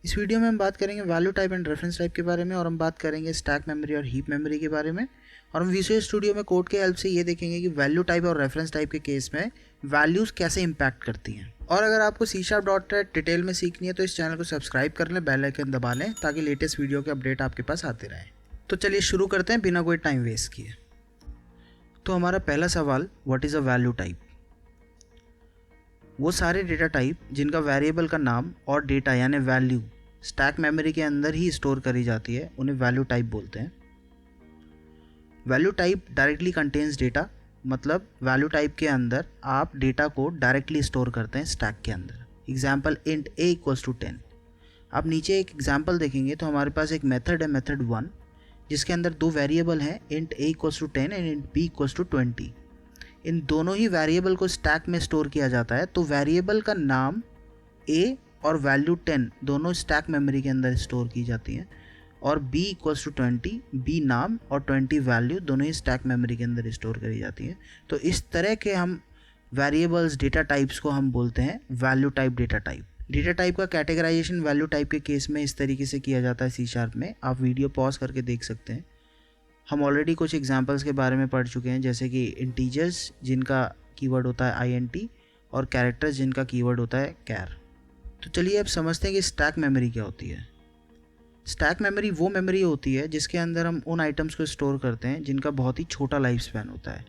इस वीडियो में हम बात करेंगे value type and reference type के बारे में, और हम बात करेंगे स्टैक मेमोरी और हीप मेमोरी के बारे में। और हम विजुअल स्टूडियो में कोड के हेल्प से ये देखेंगे कि वैल्यू टाइप और रेफरेंस टाइप के केस में वैल्यूज़ कैसे इंपैक्ट करती हैं। और अगर आपको C#.NET डिटेल में सीखनी है तो इस चैनल को सब्सक्राइब कर लें, बेल आइकन दबा लें ताकि लेटेस्ट वीडियो के अपडेट आपके पास आते रहें। तो चलिए शुरू करते हैं बिना कोई टाइम वेस्ट किए। तो हमारा पहला सवाल, what is a value type? वो सारे डेटा टाइप जिनका वेरिएबल का नाम और डेटा यानी वैल्यू स्टैक मेमोरी के अंदर ही स्टोर करी जाती है, उन्हें वैल्यू टाइप बोलते हैं। Value type directly contains data, मतलब वैल्यू टाइप के अंदर आप डेटा को डायरेक्टली स्टोर करते हैं स्टैक के अंदर। Example int a equals to 10। आप नीचे एक एग्जाम्पल देखेंगे तो हमारे पास एक मेथड है, मेथड 1, जिसके अंदर दो वेरिएबल हैं, int a equals to 10 and int b equals to 20। इन दोनों ही वेरिएबल को स्टैक में स्टोर किया जाता है। तो वेरिएबल का नाम a और वैल्यू 10 दोनों स्टैक मेमोरी के अंदर स्टोर की जाती हैं, और b इक्वल्स टू 20, b नाम और 20 वैल्यू दोनों ही स्टैक मेमोरी के अंदर स्टोर करी जाती हैं। तो इस तरह के हम वेरिएबल्स डेटा टाइप्स को हम बोलते हैं value type data type. Data type का कैटेगराइजेशन वैल्यू टाइप के केस में इस तरीके से किया जाता है C# में। आप वीडियो पॉज करके देख सकते हैं। हम ऑलरेडी कुछ एग्जांपल्स के बारे में पढ़ चुके हैं, जैसे कि इंटीजर्स जिनका कीवर्ड होता है int और कैरेक्टर्स जिनका कीवर्ड होता है char। तो चलिए अब समझते हैं कि स्टैक मेमोरी क्या होती है। स्टैक मेमोरी वो मेमोरी होती है जिसके अंदर हम उन आइटम्स को स्टोर करते हैं जिनका बहुत ही छोटा लाइफ स्पैन होता है,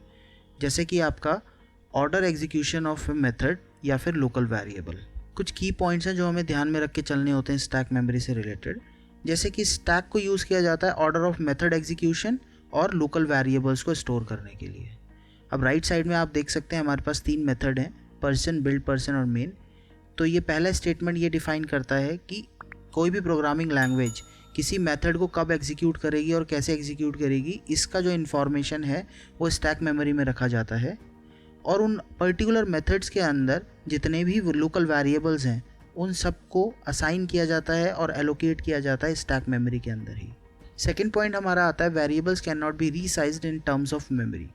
जैसे कि आपका ऑर्डर एग्जीक्यूशन ऑफ मेथड या फिर लोकल वेरिएबल। कुछ की पॉइंट्स हैं जो हमें ध्यान में रख के चलने होते हैं स्टैक मेमोरी से रिलेटेड, जैसे कि स्टैक को यूज़ किया जाता है ऑर्डर ऑफ मेथड एग्जीक्यूशन और लोकल वेरिएबल्स को स्टोर करने के लिए। अब राइट साइड में आप देख सकते हैं हमारे पास 3 मेथड हैं, पर्सन, बिल्ड पर्सन और मेन। तो ये पहला स्टेटमेंट ये डिफाइन करता है कि कोई भी प्रोग्रामिंग लैंग्वेज किसी मेथड को कब एग्जीक्यूट करेगी और कैसे एग्जीक्यूट करेगी, इसका जो इन्फॉर्मेशन है वो स्टैक मेमोरी में रखा जाता है। और उन पर्टिकुलर मेथड्स के अंदर जितने भी लोकल वेरिएबल्स हैं उन सबको असाइन किया जाता है और एलोकेट किया जाता है स्टैक मेमोरी के अंदर ही। सेकेंड पॉइंट हमारा आता है, variables can not be resized in terms of memory.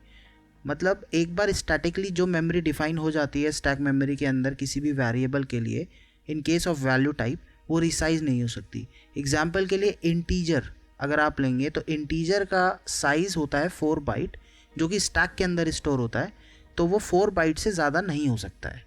मतलब एक बार स्टैटिकली जो मेमोरी डिफाइन हो जाती है स्टैक मेमोरी के अंदर किसी भी वेरिएबल के लिए, in case of value type वो रिसाइज नहीं हो सकती। एग्जाम्पल के लिए इंटीजर अगर आप लेंगे तो इंटीजर का साइज़ होता है 4 बाइट, जो कि स्टैक के अंदर स्टोर होता है, तो वो 4 बाइट से ज़्यादा नहीं हो सकता है।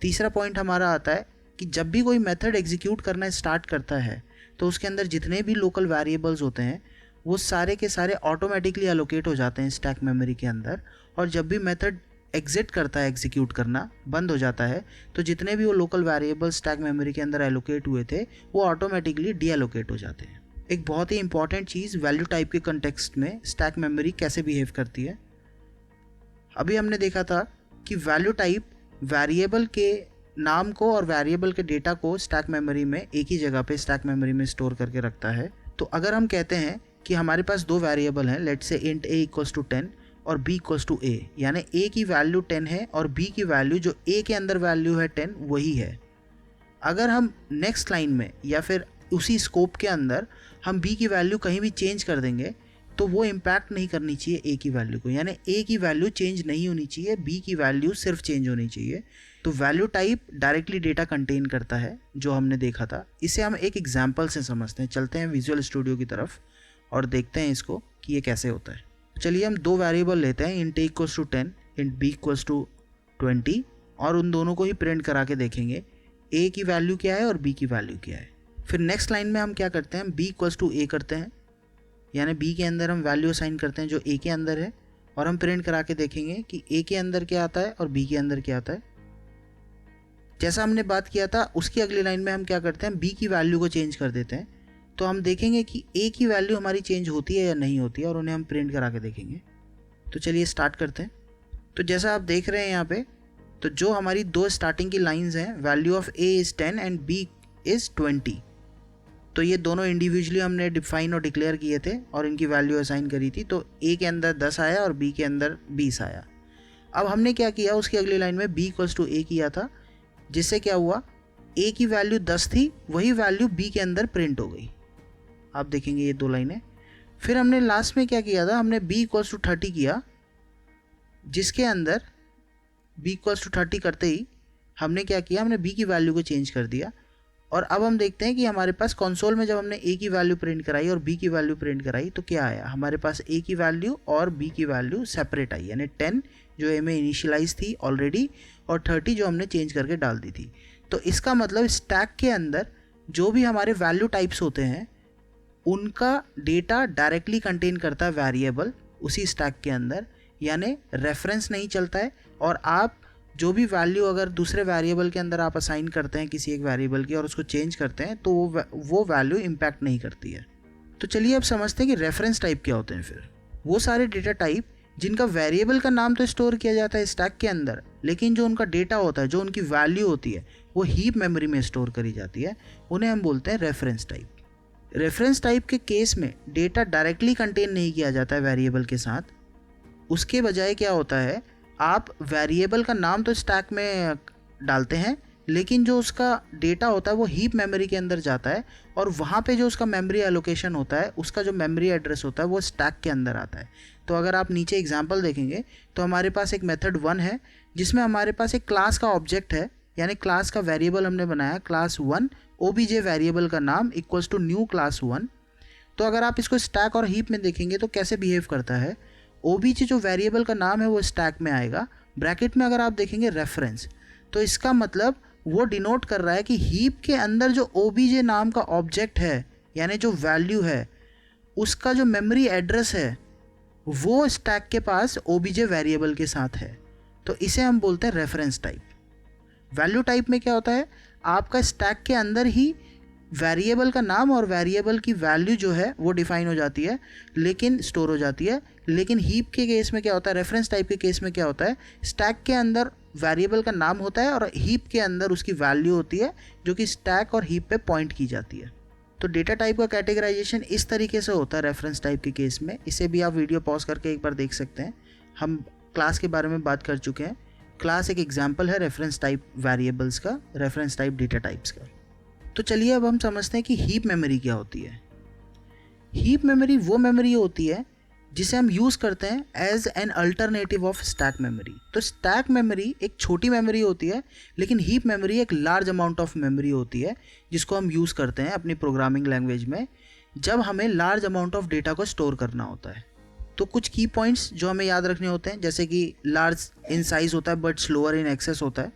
तीसरा पॉइंट हमारा आता है कि जब भी कोई मेथड एग्जीक्यूट करना स्टार्ट करता है तो उसके अंदर जितने भी लोकल वेरिएबल्स होते हैं वो सारे के सारे ऑटोमेटिकली एलोकेट हो जाते हैं स्टैक मेमोरी के अंदर। और जब भी मेथड एग्जिट करता है, एग्जीक्यूट करना बंद हो जाता है, तो जितने भी वो लोकल वेरिएबल्स स्टैक मेमोरी के अंदर एलोकेट हुए थे वो ऑटोमेटिकली डी एलोकेट हो जाते हैं। एक बहुत ही इंपॉर्टेंट चीज़, वैल्यू टाइप के कंटेक्स्ट में स्टैक मेमोरी कैसे बिहेव करती है। अभी हमने देखा था कि वैल्यू टाइप वेरिएबल के नाम को और वेरिएबल के डेटा को स्टैक मेमोरी में एक ही जगह पे स्टैक मेमोरी में स्टोर करके रखता है। तो अगर हम कहते हैं कि हमारे पास दो वेरिएबल हैं, let's say int a equals to 10 और b इक्वल्स टू a, यानी a की वैल्यू 10 है और b की वैल्यू जो a के अंदर वैल्यू है 10 वही है। अगर हम नेक्स्ट लाइन में या फिर उसी स्कोप के अंदर हम b की वैल्यू कहीं भी चेंज कर देंगे तो वो इम्पैक्ट नहीं करनी चाहिए a की वैल्यू को, यानी a की वैल्यू चेंज नहीं होनी चाहिए, b की वैल्यू सिर्फ चेंज होनी चाहिए। तो value type directly data contain करता है, जो हमने देखा था। इसे हम एक एग्जांपल से समझते हैं। चलते हैं विजुअल स्टूडियो की तरफ और देखते हैं इसको कि ये कैसे होता है। चलिए हम दो वेरिएबल लेते हैं, int a equals to 10, int b equals to 20, और उन दोनों को ही प्रिंट करा के देखेंगे a की वैल्यू क्या है और b की वैल्यू क्या है। फिर नेक्स्ट लाइन में हम क्या करते हैं, b इक्वल्स टू a करते हैं, यानी b के अंदर हम वैल्यू असाइन करते हैं जो a के अंदर है, और हम प्रिंट करा के देखेंगे कि a के अंदर क्या आता है और b के अंदर क्या आता है। जैसा हमने बात किया था उसकी अगली लाइन में हम क्या करते हैं, b की वैल्यू को चेंज कर देते हैं। तो हम देखेंगे कि a की वैल्यू हमारी चेंज होती है या नहीं होती है, और उन्हें हम प्रिंट करा के देखेंगे। तो चलिए स्टार्ट करते हैं। तो जैसा आप देख रहे हैं यहाँ पे, तो जो हमारी दो स्टार्टिंग की लाइंस हैं, value of a is 10 and b is 20, तो ये दोनों इंडिविजुअली हमने डिफाइन और डिक्लेयर किए थे और इनकी वैल्यू असाइन करी थी। तो a के अंदर 10 आया और b के अंदर 20 आया। अब हमने क्या किया, उसकी अगली लाइन में b इक्वल्स टू a किया था, जिससे क्या हुआ, a की वैल्यू 10 थी, वही वैल्यू b के अंदर प्रिंट हो गई। आप देखेंगे ये दो लाइनें। फिर हमने लास्ट में क्या किया था, हमने b इक्वल्स टू 30 किया, जिसके अंदर b इक्वल्स टू 30 करते ही हमने क्या किया, हमने b की वैल्यू को चेंज कर दिया और अब हम देखते हैं कि हमारे पास कंसोल में जब हमने ए की वैल्यू प्रिंट कराई और बी की वैल्यू प्रिंट कराई तो क्या आया, हमारे पास ए की वैल्यू और बी की वैल्यू सेपरेट आई, यानी 10 जो ए में इनिशियलाइज थी ऑलरेडी और 30 जो हमने चेंज करके डाल दी थी। तो इसका मतलब स्टैक के अंदर जो भी हमारे वैल्यू टाइप्स होते हैं उनका डेटा डायरेक्टली कंटेन करता है वेरिएबल उसी स्टैक के अंदर, यानी रेफरेंस नहीं चलता है। और आप जो भी वैल्यू अगर दूसरे वेरिएबल के अंदर आप असाइन करते हैं किसी एक वेरिएबल की और उसको चेंज करते हैं तो वो वैल्यू इम्पैक्ट नहीं करती है। तो चलिए अब समझते हैं कि रेफरेंस टाइप क्या होते हैं। फिर वो सारे डेटा टाइप जिनका वेरिएबल का नाम तो स्टोर किया जाता है स्टैक के अंदर, लेकिन जो उनका डेटा होता है, जो उनकी वैल्यू होती है, वो हीप मेमोरी में स्टोर करी जाती है, उन्हें हम बोलते हैं रेफरेंस टाइप। रेफरेंस टाइप के केस में डेटा डायरेक्टली कंटेन नहीं किया जाता है वेरिएबल के साथ, उसके बजाय क्या होता है, आप वेरिएबल का नाम तो स्टैक में डालते हैं लेकिन जो उसका डेटा होता है वो हीप मेमोरी के अंदर जाता है और वहाँ पे जो उसका मेमोरी एलोकेशन होता है, उसका जो मेमोरी एड्रेस होता है वो स्टैक के अंदर आता है। तो अगर आप नीचे एग्जांपल देखेंगे तो हमारे पास एक मेथड 1 है जिसमें हमारे पास एक क्लास का ऑब्जेक्ट है, यानी क्लास का वेरिएबल हमने बनाया क्लास 1, ओबीजे वेरिएबल का नाम इक्वल्स टू न्यू क्लास 1। तो अगर आप इसको स्टैक और हीप में देखेंगे तो कैसे बिहेव करता है, ओबीजे जो वेरिएबल का नाम है वो स्टैक में आएगा, ब्रैकेट में अगर आप देखेंगे रेफरेंस, तो इसका मतलब वो डिनोट कर रहा है कि हीप के अंदर जो ओबीजे नाम का ऑब्जेक्ट है, यानी जो वैल्यू है, उसका जो मेमोरी एड्रेस है वो स्टैक के पास ओबीजे वेरिएबल के साथ है। तो इसे हम बोलते हैं रेफरेंस टाइप। वैल्यू टाइप में क्या होता है, आपका स्टैक के अंदर ही वेरिएबल का नाम और वेरिएबल की वैल्यू जो है वो डिफाइन हो जाती है, लेकिन स्टोर हो जाती है। लेकिन हीप के केस में क्या होता है, रेफरेंस टाइप के केस में क्या होता है, स्टैक के अंदर वेरिएबल का नाम होता है और हीप के अंदर उसकी वैल्यू होती है जो कि स्टैक और हीप पे पॉइंट की जाती है। तो डेटा टाइप का कैटेगराइजेशन इस तरीके से होता है रेफरेंस टाइप के केस में। इसे भी आप वीडियो पॉज करके एक बार देख सकते हैं। हम क्लास के बारे में बात कर चुके हैं, क्लास एक एग्जाम्पल है रेफरेंस टाइप वेरिएबल्स का, रेफरेंस टाइप डेटा टाइप्स का। तो चलिए अब हम समझते हैं कि हीप मेमोरी क्या होती है। हीप मेमोरी वो मेमोरी होती है जिसे हम यूज़ करते हैं as an alternative of stack memory. तो स्टैक मेमोरी एक छोटी मेमोरी होती है, लेकिन हीप मेमोरी एक लार्ज अमाउंट ऑफ मेमोरी होती है जिसको हम यूज़ करते हैं अपनी प्रोग्रामिंग लैंग्वेज में जब हमें लार्ज अमाउंट ऑफ डेटा को स्टोर करना होता है। तो कुछ की पॉइंट्स जो हमें याद रखने होते हैं, जैसे कि लार्ज इन साइज़ होता है बट स्लोअर इन एक्सेस होता है,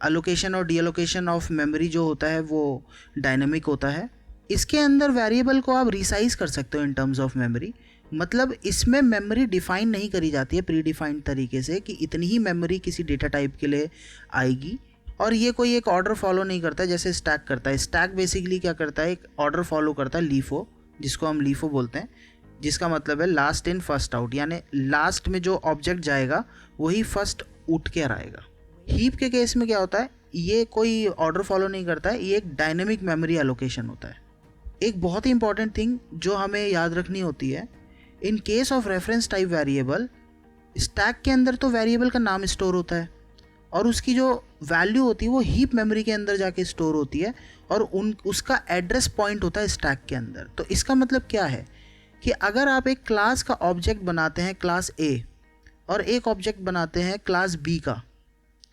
अलोकेशन और डीअलोकेशन ऑफ मेमोरी जो होता है वो डायनामिक होता है, इसके अंदर वेरिएबल को आप रिसाइज कर सकते हो इन टर्म्स ऑफ मेमोरी, मतलब इसमें मेमोरी डिफाइन नहीं करी जाती है प्री डिफाइंड तरीके से कि इतनी ही मेमोरी किसी डेटा टाइप के लिए आएगी, और ये कोई एक ऑर्डर फॉलो नहीं करता है जैसे स्टैक करता है। स्टैक बेसिकली क्या करता है, एक ऑर्डर फॉलो करता है लीफो, जिसको हम लीफो बोलते हैं, जिसका मतलब है लास्ट इन फर्स्ट आउट, यानी लास्ट में जो ऑब्जेक्ट जाएगा वही फर्स्ट उठ के आएगा। हीप के केस में क्या होता है, ये कोई ऑर्डर फॉलो नहीं करता है, ये एक डायनेमिक मेमोरी एलोकेशन होता है। एक बहुत ही इंपॉर्टेंट थिंग जो हमें याद रखनी होती है, in case of reference type variable, stack के अंदर तो वेरिएबल का नाम स्टोर होता है और उसकी जो वैल्यू होती है वो हीप मेमोरी के अंदर जाके स्टोर होती है और उसका एड्रेस पॉइंट होता है स्टैक के अंदर। तो इसका मतलब क्या है कि अगर आप एक क्लास का ऑब्जेक्ट बनाते हैं क्लास ए और एक ऑब्जेक्ट बनाते हैं क्लास बी का,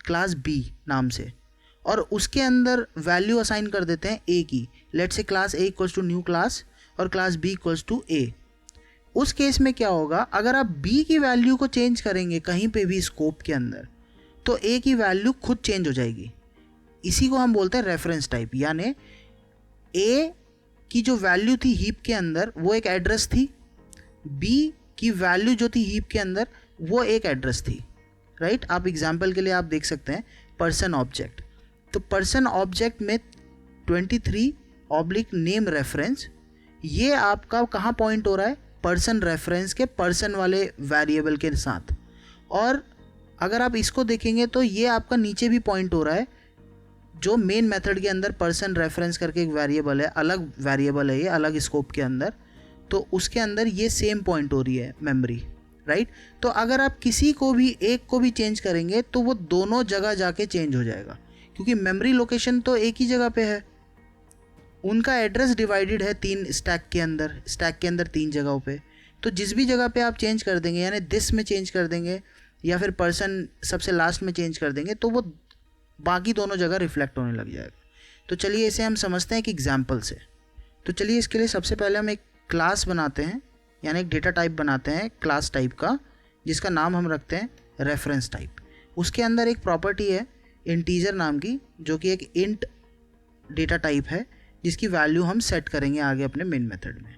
क्लास बी नाम से, और उसके अंदर वैल्यू असाइन कर देते हैं ए की, let's say class A equals to new class और class B equals to A, उस केस में क्या होगा, अगर आप बी की वैल्यू को चेंज करेंगे कहीं पे भी स्कोप के अंदर तो ए की वैल्यू खुद चेंज हो जाएगी। इसी को हम बोलते हैं रेफरेंस टाइप, यानी ए की जो वैल्यू थी हीप के अंदर वो एक एड्रेस थी, बी की वैल्यू जो थी हीप के अंदर वो एक एड्रेस थी, राइट। आप एग्जाम्पल के लिए आप देख सकते हैं पर्सन ऑब्जेक्ट, तो पर्सन ऑब्जेक्ट में 23 नेम रेफरेंस, ये आपका कहाँ पॉइंट हो रहा है, पर्सन रेफरेंस के पर्सन वाले वेरिएबल के साथ। और अगर आप इसको देखेंगे तो ये आपका नीचे भी पॉइंट हो रहा है, जो मेन मेथड के अंदर पर्सन रेफरेंस करके एक वेरिएबल है, अलग वेरिएबल है ये, अलग स्कोप के अंदर, तो उसके अंदर ये सेम पॉइंट हो रही है मेमोरी, राइट। तो अगर आप किसी को भी एक को भी चेंज करेंगे तो वो दोनों जगह जाके चेंज हो जाएगा, क्योंकि मेमोरी लोकेशन तो एक ही जगह पे है, उनका एड्रेस डिवाइडेड है 3 स्टैक के अंदर 3 जगहों पे। तो जिस भी जगह पे आप चेंज कर देंगे, यानी दिस में चेंज कर देंगे या फिर पर्सन सबसे लास्ट में चेंज कर देंगे, तो वो बाकी दोनों जगह रिफ्लेक्ट होने लग जाएगा। तो चलिए इसे हम समझते हैं एक एग्जाम्पल से। तो चलिए इसके लिए सबसे पहले हम एक क्लास बनाते हैं, यानी एक डेटा टाइप बनाते हैं क्लास टाइप का, जिसका नाम हम रखते हैं रेफरेंस टाइप। उसके अंदर एक प्रॉपर्टी है इंटीजर नाम की, जो कि एक इंट डेटा टाइप है, जिसकी वैल्यू हम सेट करेंगे आगे अपने मेन मेथड में।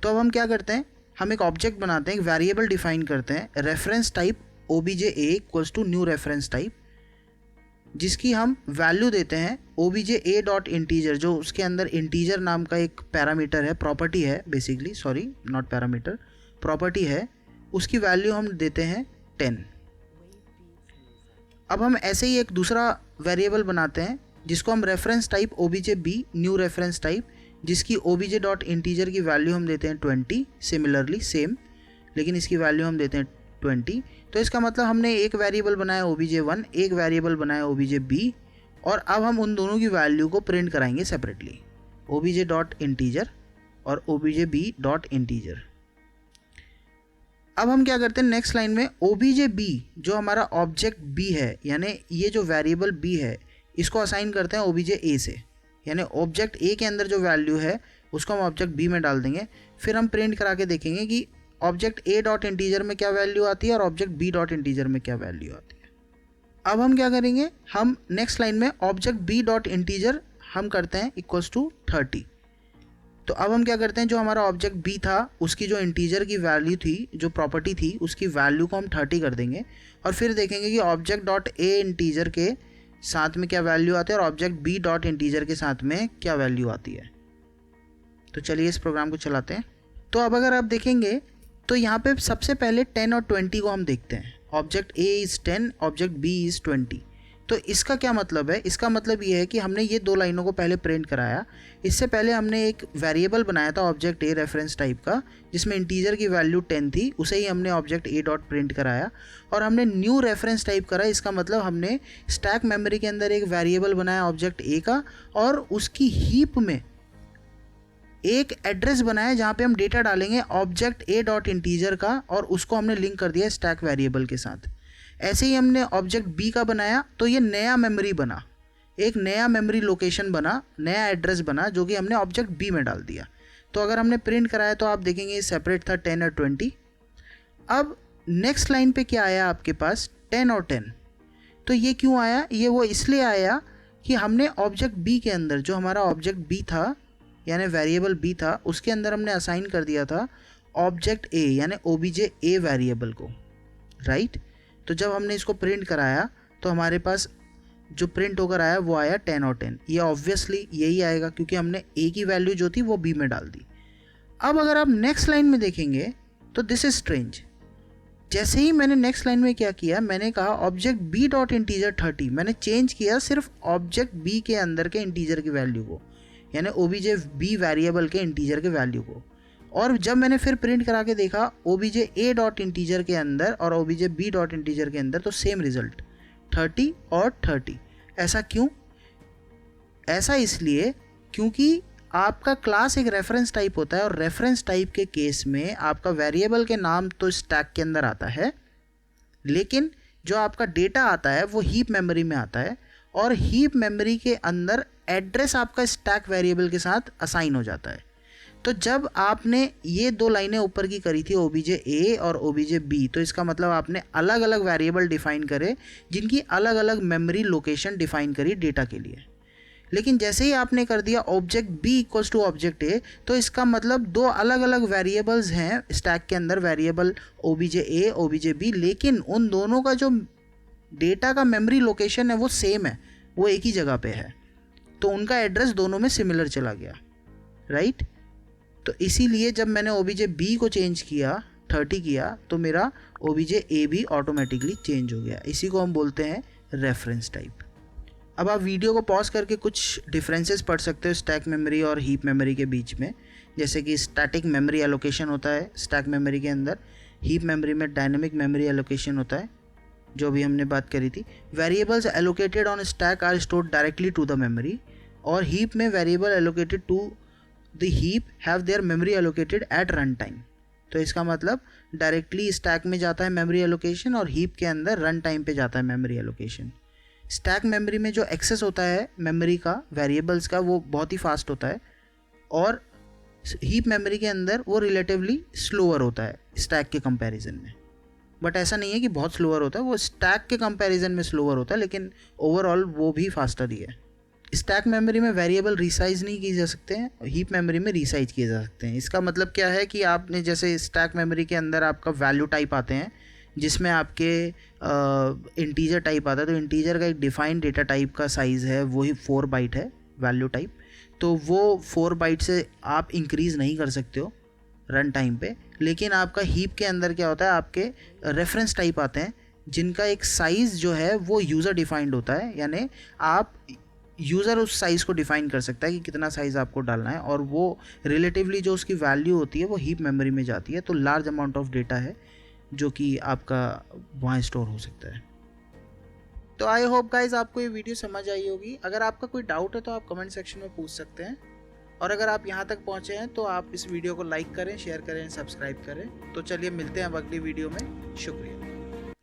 तो अब हम क्या करते हैं, हम एक ऑब्जेक्ट बनाते हैं, एक वेरिएबल डिफाइन करते हैं reference type obj_a equals to new reference type, जिसकी हम वैल्यू देते हैं obj_a डॉट इंटीजर, जो उसके अंदर इंटीजर नाम का एक पैरामीटर है, प्रॉपर्टी है basically, sorry not parameter, property है, उसकी वैल्यू हम देते हैं 10। अब हम ऐसे ही एक दूसरा वेरिएबल बनाते हैं जिसको हम reference type obj_b new reference type, जिसकी obj डॉट इंटीजर की वैल्यू हम देते हैं 20, सिमिलरली सेम, लेकिन इसकी वैल्यू हम देते हैं 20। तो इसका मतलब हमने एक वेरिएबल बनाया obj1, एक वेरिएबल बनाया obj_b, और अब हम उन दोनों की वैल्यू को प्रिंट कराएंगे सेपरेटली, obj डॉट इंटीजर और obj_b डॉट इंटीजर। अब हम क्या करते हैं, नेक्स्ट लाइन में obj_b जो हमारा ऑब्जेक्ट b है, यानी ये जो वेरिएबल b है, इसको असाइन करते हैं obj_a से, यानी ऑब्जेक्ट a के अंदर जो वैल्यू है उसको हम ऑब्जेक्ट b में डाल देंगे। फिर हम प्रिंट करा के देखेंगे कि ऑब्जेक्ट a डॉट इंटीजर में क्या वैल्यू आती है और ऑब्जेक्ट b डॉट इंटीजर में क्या वैल्यू आती है। अब हम क्या करेंगे, हम नेक्स्ट लाइन में ऑब्जेक्ट b डॉट इंटीजर हम करते हैं इक्वल्स टू 30। तो अब हम क्या करते हैं, जो हमारा ऑब्जेक्ट b था उसकी जो इंटीजर की वैल्यू थी, जो प्रॉपर्टी थी, उसकी वैल्यू को हम 30 कर देंगे, और फिर देखेंगे कि ऑब्जेक्ट डॉट a इंटीजर के साथ में क्या वैल्यू आती है और ऑब्जेक्ट b डॉट इंटीजर के साथ में क्या वैल्यू आती है। तो चलिए इस प्रोग्राम को चलाते हैं। तो अब अगर आप देखेंगे तो यहाँ पे सबसे पहले 10 और 20 को हम देखते हैं, object a is 10, object b is 20। तो इसका क्या मतलब है, इसका मतलब ये है कि हमने ये दो लाइनों को पहले प्रिंट कराया। इससे पहले हमने एक वेरिएबल बनाया था ऑब्जेक्ट a रेफरेंस टाइप का, जिसमें इंटीजर की वैल्यू 10 थी, उसे ही हमने ऑब्जेक्ट a डॉट प्रिंट कराया, और हमने न्यू रेफरेंस टाइप करा। इसका मतलब हमने स्टैक मेमोरी के अंदर एक वेरिएबल बनाया ऑब्जेक्ट a का, और उसकी हीप में एक एड्रेस बनाया जहाँ पे हम डेटा डालेंगे ऑब्जेक्ट a डॉट इंटीजर का, और उसको हमने लिंक कर दिया स्टैक वेरिएबल के साथ। ऐसे ही हमने ऑब्जेक्ट b का बनाया, तो ये नया मेमोरी बना, एक नया मेमोरी लोकेशन बना, नया एड्रेस बना, जो कि हमने ऑब्जेक्ट b में डाल दिया। तो अगर हमने प्रिंट कराया तो आप देखेंगे सेपरेट था 10 और 20। अब नेक्स्ट लाइन पे क्या आया आपके पास, 10 और 10। तो ये क्यों आया, ये वो इसलिए आया कि हमने ऑब्जेक्ट b के अंदर, जो हमारा ऑब्जेक्ट b था यानी वेरिएबल b था, उसके अंदर हमने असाइन कर दिया था ऑब्जेक्ट a यानी obj_a वेरिएबल को, राइट। तो जब हमने इसको प्रिंट कराया तो हमारे पास जो प्रिंट होकर आया वो आया 10 और 10। ये ऑब्वियसली यही आएगा क्योंकि हमने a की वैल्यू जो थी वो b में डाल दी। अब अगर आप नेक्स्ट लाइन में देखेंगे तो दिस इज स्ट्रेंज। जैसे ही मैंने नेक्स्ट लाइन में क्या किया, मैंने कहा ऑब्जेक्ट b डॉट इंटीजर 30, मैंने चेंज किया सिर्फ ऑब्जेक्ट b के अंदर के इंटीजर की वैल्यू को, यानी obj_b वेरिएबल के इंटीजर के वैल्यू को। और जब मैंने फिर प्रिंट करा के देखा obj_a डॉट इंटीजर के अंदर और obj_b डॉट इंटीजर के अंदर, तो सेम रिजल्ट 30 और 30। ऐसा क्यों? ऐसा इसलिए क्योंकि आपका क्लास एक रेफरेंस टाइप होता है, और रेफरेंस टाइप के केस में आपका वेरिएबल के नाम तो स्टैक के अंदर आता है, लेकिन जो आपका डेटा आता है वो हीप मेमोरी में आता है, और हीप मेमोरी के अंदर एड्रेस आपका स्टैक वेरिएबल के साथ असाइन हो जाता है। तो जब आपने ये दो लाइनें ऊपर की करी थी obj_a और obj_b, तो इसका मतलब आपने अलग अलग वेरिएबल डिफाइन करे जिनकी अलग अलग मेमोरी लोकेशन डिफाइन करी डेटा के लिए। लेकिन जैसे ही आपने कर दिया object b equals to object a, तो इसका मतलब दो अलग अलग वेरिएबल्स हैं स्टैक के अंदर, वेरिएबल obj_a obj_b, लेकिन उन दोनों का जो डेटा का मेमोरी लोकेशन है वो सेम है, वो एक ही जगह पे है, तो उनका एड्रेस दोनों में सिमिलर चला गया, राइट। तो इसीलिए जब मैंने obj_b को चेंज किया 30 किया, तो मेरा obj_a भी ऑटोमेटिकली चेंज हो गया। इसी को हम बोलते हैं रेफरेंस टाइप। अब आप वीडियो को पॉज करके कुछ डिफरेंसेस पढ़ सकते हो स्टैक मेमोरी और हीप मेमोरी के बीच में, जैसे कि स्टैटिक मेमोरी एलोकेशन होता है स्टैक मेमोरी के अंदर, हीप मेमोरी में डायनेमिक मेमोरी एलोकेशन होता है, जो भी हमने बात करी थी। Variables allocated on stack are stored directly to the memory, और हीप में variable allocated to the heap have their memory allocated at run time. तो इसका मतलब डायरेक्टली स्टैक में जाता है मेमोरी एलोकेशन, और हीप के अंदर रन टाइम पे जाता है मेमोरी एलोकेशन। स्टैक मेमोरी में जो एक्सेस होता है मेमोरी का वेरिएबल्स का वो बहुत ही फास्ट होता है, और हीप मेमोरी के अंदर वो रिलेटिवली स्लोअर होता है स्टैक के कंपैरिजन में। बट ऐसा नहीं है कि बहुत स्लोअर होता है, वो स्टैक के कंपैरिजन में स्लोअर होता है, लेकिन ओवरऑल वो भी फास्टर ही है। स्टैक मेमोरी में वेरिएबल रिसाइज नहीं किए जा सकते हैं, हीप मेमोरी में रिसाइज किए जा सकते हैं। इसका मतलब क्या है कि आपने जैसे स्टैक मेमोरी के अंदर आपका वैल्यू टाइप आते हैं, जिसमें आपके इंटीजर टाइप आता है, तो इंटीजर का एक डिफाइंड डेटा टाइप का साइज़ है वही 4 बाइट है वैल्यू टाइप, तो वो 4 बाइट से आप इंक्रीज़ नहीं कर सकते हो रन टाइम पे। लेकिन आपका हीप के अंदर क्या होता है, आपके रेफरेंस टाइप आते हैं जिनका एक साइज़ जो है वो यूज़र डिफाइंड होता है, यानी आप यूज़र उस साइज़ को डिफ़ाइन कर सकता है कि कितना साइज़ आपको डालना है, और वो रिलेटिवली जो उसकी वैल्यू होती है वो हीप मेमोरी में जाती है। तो लार्ज अमाउंट ऑफ डेटा है जो कि आपका वहाँ स्टोर हो सकता है। तो आई होप गाइज आपको ये वीडियो समझ आई होगी। अगर आपका कोई डाउट है तो आप कमेंट सेक्शन में पूछ सकते हैं, और अगर आप यहाँ तक पहुँचे हैं तो आप इस वीडियो को लाइक करें, शेयर करें, सब्सक्राइब करें। तो चलिए मिलते हैं अब अगली वीडियो में। शुक्रिया।